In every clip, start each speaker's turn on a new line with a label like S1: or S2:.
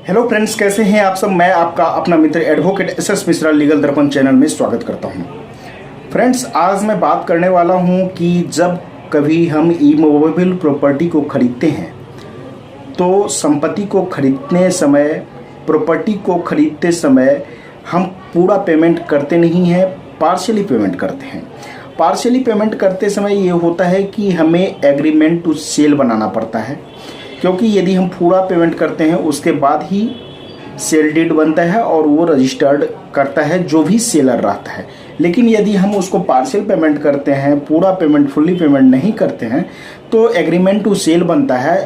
S1: Hello friends, कैसे हैं आप सब। मैं आपका अपना मित्र एडवोकेट एस मिश्रा लीगल दर्पण चैनल में स्वागत करता हूं। फ्रेंड्स, आज मैं बात करने वाला हूं कि जब कभी हम इमूवेबल प्रॉपर्टी को खरीदते हैं तो संपत्ति को खरीदने समय, प्रॉपर्टी को खरीदते समय हम पूरा पेमेंट करते नहीं हैं, पार्शियली पेमेंट करते हैं। पार्शियली पेमेंट करते समय ये होता है कि हमें एग्रीमेंट टू सेल बनाना पड़ता है, क्योंकि यदि हम पूरा पेमेंट करते हैं उसके बाद ही सेल डीड बनता है और वो रजिस्टर्ड करता है जो भी सेलर रहता है। लेकिन यदि हम उसको पार्शियल पेमेंट करते हैं, पूरा पेमेंट फुल्ली पेमेंट नहीं करते हैं, तो एग्रीमेंट टू सेल बनता है।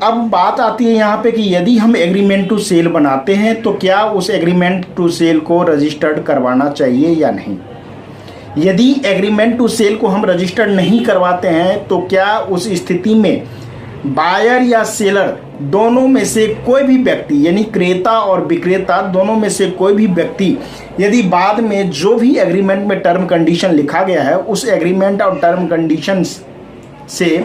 S1: अब बात आती है यहाँ पे कि यदि हम एग्रीमेंट टू सेल बनाते हैं तो क्या उस एग्रीमेंट टू सेल को रजिस्टर्ड करवाना चाहिए या नहीं। यदि एग्रीमेंट टू सेल को हम रजिस्टर्ड नहीं करवाते हैं तो क्या उस स्थिति में बायर या सेलर दोनों में से कोई भी व्यक्ति, यानी क्रेता और विक्रेता दोनों में से कोई भी व्यक्ति, यदि बाद में जो भी एग्रीमेंट में टर्म कंडीशन लिखा गया है उस एग्रीमेंट और टर्म कंडीशन से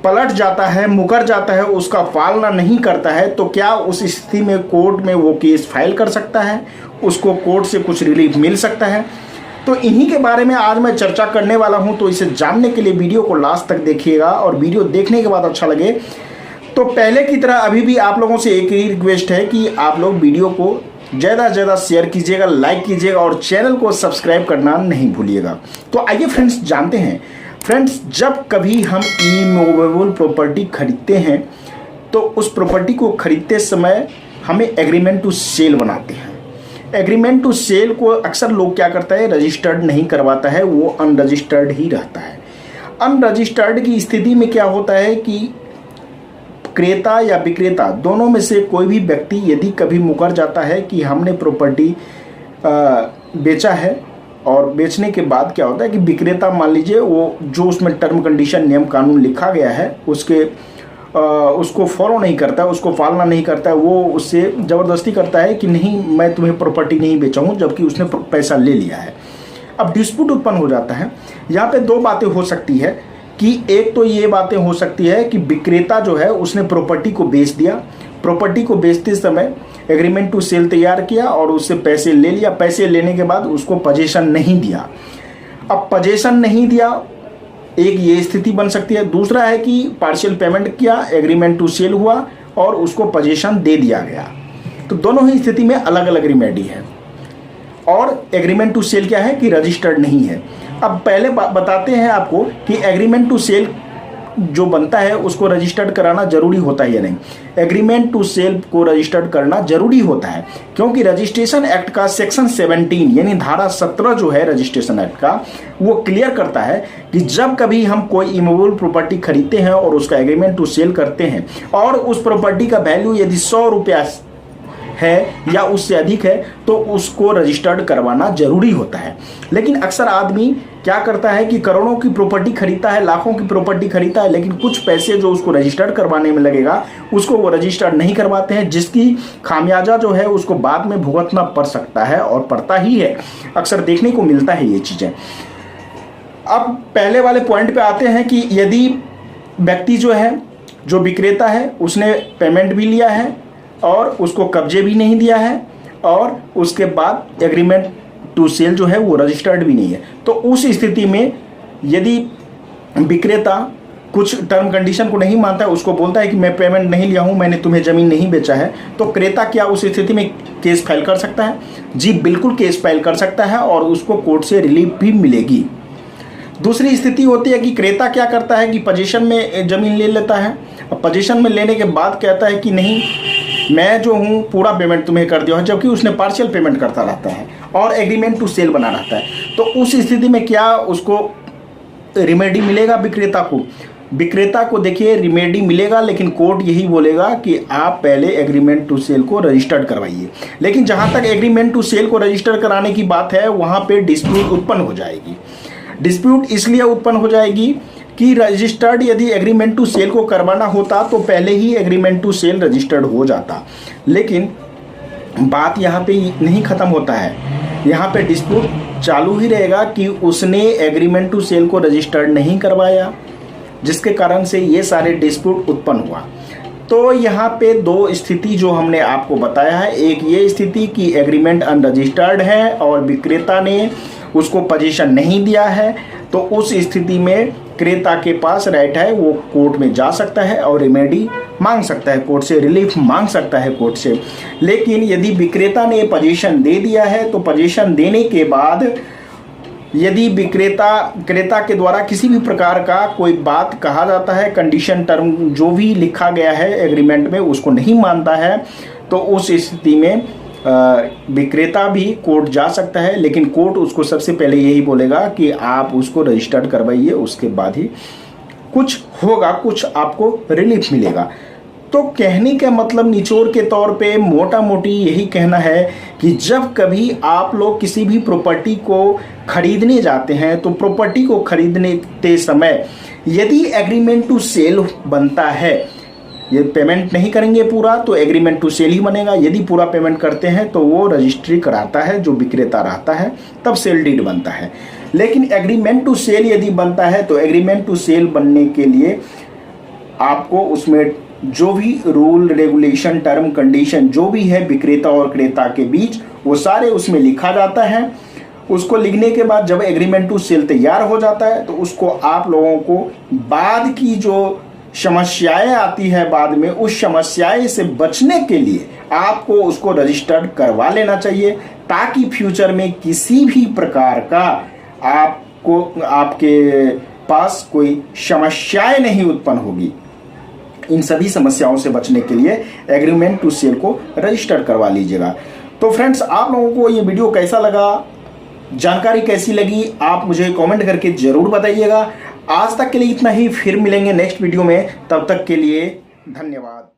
S1: पलट जाता है, मुकर जाता है, उसका पालना नहीं करता है, तो क्या उस स्थिति में कोर्ट में वो केस फाइल कर सकता है, उसको कोर्ट से कुछ रिलीफ मिल सकता है। तो इन्हीं के बारे में आज मैं चर्चा करने वाला हूं। तो इसे जानने के लिए वीडियो को लास्ट तक देखिएगा, और वीडियो देखने के बाद अच्छा लगे तो पहले की तरह अभी भी आप लोगों से एक ही रिक्वेस्ट है कि आप लोग वीडियो को ज़्यादा से ज़्यादा शेयर कीजिएगा, लाइक कीजिएगा और चैनल को सब्सक्राइब करना नहीं भूलिएगा। तो आइए फ्रेंड्स जानते हैं। फ्रेंड्स, जब कभी हम इमूवेबल प्रॉपर्टी खरीदते हैं तो उस प्रॉपर्टी को खरीदते समय हमें एग्रीमेंट टू सेल बनाते हैं। एग्रीमेंट टू सेल को अक्सर लोग क्या करता है, रजिस्टर्ड नहीं करवाता है, वो अनरजिस्टर्ड ही रहता है। अनरजिस्टर्ड की स्थिति में क्या होता है कि क्रेता या विक्रेता दोनों में से कोई भी व्यक्ति यदि कभी मुकर जाता है कि हमने प्रॉपर्टी बेचा है, और बेचने के बाद क्या होता है कि विक्रेता, मान लीजिए, वो जो उसमें टर्म कंडीशन नियम कानून लिखा गया है उसको फॉलो नहीं करता है, उसको पालना नहीं करता है, वो उससे ज़बरदस्ती करता है कि नहीं, मैं तुम्हें प्रॉपर्टी नहीं बेचाऊँ, जबकि उसने पैसा ले लिया है। अब डिस्प्यूट उत्पन्न हो जाता है। यहाँ पे दो बातें हो सकती है कि एक तो ये बातें हो सकती है कि विक्रेता जो है उसने प्रॉपर्टी को बेच दिया, प्रॉपर्टी को बेचते समय एग्रीमेंट टू सेल तैयार किया और उससे पैसे ले लिया, पैसे लेने के बाद उसको पोजीशन नहीं दिया। अब पोजीशन नहीं दिया, एक ये स्थिति बन सकती है। दूसरा है कि पार्शियल पेमेंट किया, एग्रीमेंट टू सेल हुआ और उसको पोजीशन दे दिया गया। तो दोनों ही स्थिति में अलग अलग रेमेडी है। और एग्रीमेंट टू सेल क्या है कि रजिस्टर्ड नहीं है। अब पहले बताते हैं आपको कि एग्रीमेंट टू सेल जो बनता है उसको रजिस्टर्ड कराना जरूरी होता है या नहीं। एग्रीमेंट टू सेल को रजिस्टर्ड करना जरूरी होता है, क्योंकि रजिस्ट्रेशन एक्ट का सेक्शन 17 यानी धारा 17 जो है रजिस्ट्रेशन एक्ट का, वो क्लियर करता है कि जब कभी हम कोई इमूवेबल प्रॉपर्टी खरीदते हैं और उसका एग्रीमेंट टू सेल करते हैं और उस प्रॉपर्टी का वैल्यू यदि 100 रुपया है या उससे अधिक है तो उसको रजिस्टर्ड करवाना जरूरी होता है। लेकिन अक्सर आदमी क्या करता है कि करोड़ों की प्रॉपर्टी खरीदता है, लाखों की प्रॉपर्टी खरीदता है, लेकिन कुछ पैसे जो उसको रजिस्टर्ड करवाने में लगेगा उसको वो रजिस्टर्ड नहीं करवाते हैं, जिसकी खामियाजा जो है उसको बाद में भुगतना पड़ सकता है और पड़ता ही है। अक्सर देखने को मिलता है ये चीज़ें। अब पहले वाले पॉइंट पे आते हैं कि यदि व्यक्ति जो है, जो विक्रेता है, उसने पेमेंट भी लिया है और उसको कब्जे भी नहीं दिया है और उसके बाद एग्रीमेंट टू सेल जो है वो रजिस्टर्ड भी नहीं है, तो उस स्थिति में यदि विक्रेता कुछ टर्म कंडीशन को नहीं मानता है, उसको बोलता है कि मैं पेमेंट नहीं लिया हूँ, मैंने तुम्हें ज़मीन नहीं बेचा है, तो क्रेता क्या उस स्थिति में केस फाइल कर सकता है? जी बिल्कुल, केस फाइल कर सकता है और उसको कोर्ट से रिलीफ भी मिलेगी। दूसरी स्थिति होती है कि क्रेता क्या करता है कि पोजीशन में ज़मीन ले लेता है। अब पोजीशन में लेने के बाद कहता है कि नहीं, मैं जो हूँ पूरा पेमेंट तुम्हें कर दिया है, जबकि उसने पार्शियल पेमेंट करता रहता है और एग्रीमेंट टू सेल बना रहता है। तो उस स्थिति में क्या उसको रिमेडी मिलेगा विक्रेता को? विक्रेता को देखिए रिमेडी मिलेगा, लेकिन कोर्ट यही बोलेगा कि आप पहले एग्रीमेंट टू सेल को रजिस्टर्ड करवाइए। लेकिन जहाँ तक एग्रीमेंट टू सेल को रजिस्टर कराने की बात है, वहाँ पर डिस्प्यूट उत्पन्न हो जाएगी। डिस्प्यूट इसलिए उत्पन्न हो जाएगी कि रजिस्टर्ड यदि एग्रीमेंट टू सेल को करवाना होता तो पहले ही एग्रीमेंट टू सेल रजिस्टर्ड हो जाता। लेकिन बात यहाँ पे नहीं ख़त्म होता है, यहाँ पे डिस्प्यूट चालू ही रहेगा कि उसने एग्रीमेंट टू सेल को रजिस्टर्ड नहीं करवाया, जिसके कारण से ये सारे डिस्प्यूट उत्पन्न हुआ। तो यहाँ पे दो स्थिति जो हमने आपको बताया है, एक ये स्थिति कि एग्रीमेंट अनरजिस्टर्ड है और विक्रेता ने उसको पोजीशन नहीं दिया है, तो उस स्थिति में क्रेता के पास राइट है, वो कोर्ट में जा सकता है और रेमेडी मांग सकता है कोर्ट से, रिलीफ मांग सकता है कोर्ट से। लेकिन यदि विक्रेता ने पोजीशन दे दिया है तो पोजीशन देने के बाद यदि क्रेता के द्वारा किसी भी प्रकार का कोई बात कहा जाता है, कंडीशन टर्म जो भी लिखा गया है एग्रीमेंट में उसको नहीं मानता है, तो उस स्थिति में विक्रेता भी कोर्ट जा सकता है। लेकिन कोर्ट उसको सबसे पहले यही बोलेगा कि आप उसको रजिस्टर्ड करवाइए, उसके बाद ही कुछ होगा, कुछ आपको रिलीफ मिलेगा। तो कहने का मतलब निचोड़ के तौर पे मोटा मोटी यही कहना है कि जब कभी आप लोग किसी भी प्रॉपर्टी को खरीदने जाते हैं तो प्रॉपर्टी को खरीदने समय यदि एग्रीमेंट टू सेल बनता है, ये पेमेंट नहीं करेंगे पूरा तो एग्रीमेंट टू सेल ही बनेगा, यदि पूरा पेमेंट करते हैं तो वो रजिस्ट्री कराता है जो विक्रेता रहता है, तब सेल डीड बनता है। लेकिन एग्रीमेंट टू सेल यदि बनता है तो एग्रीमेंट टू सेल बनने के लिए आपको उसमें जो भी रूल रेगुलेशन टर्म कंडीशन जो भी है विक्रेता और क्रेता के बीच, वो सारे उसमें लिखा जाता है। उसको लिखने के बाद जब एग्रीमेंट टू सेल तैयार हो जाता है तो उसको आप लोगों को बाद की जो समस्याएं आती है बाद में, उस समस्याएं से बचने के लिए आपको उसको रजिस्टर्ड करवा लेना चाहिए, ताकि फ्यूचर में किसी भी प्रकार का आपके पास कोई समस्याएं नहीं उत्पन्न होगी। इन सभी समस्याओं से बचने के लिए एग्रीमेंट टू सेल को रजिस्टर करवा लीजिएगा। तो फ्रेंड्स, आप लोगों को ये वीडियो कैसा लगा, जानकारी कैसी लगी, आप मुझे कमेंट करके जरूर बताइएगा। आज तक के लिए इतना ही, फिर मिलेंगे नेक्स्ट वीडियो में, तब तक के लिए धन्यवाद।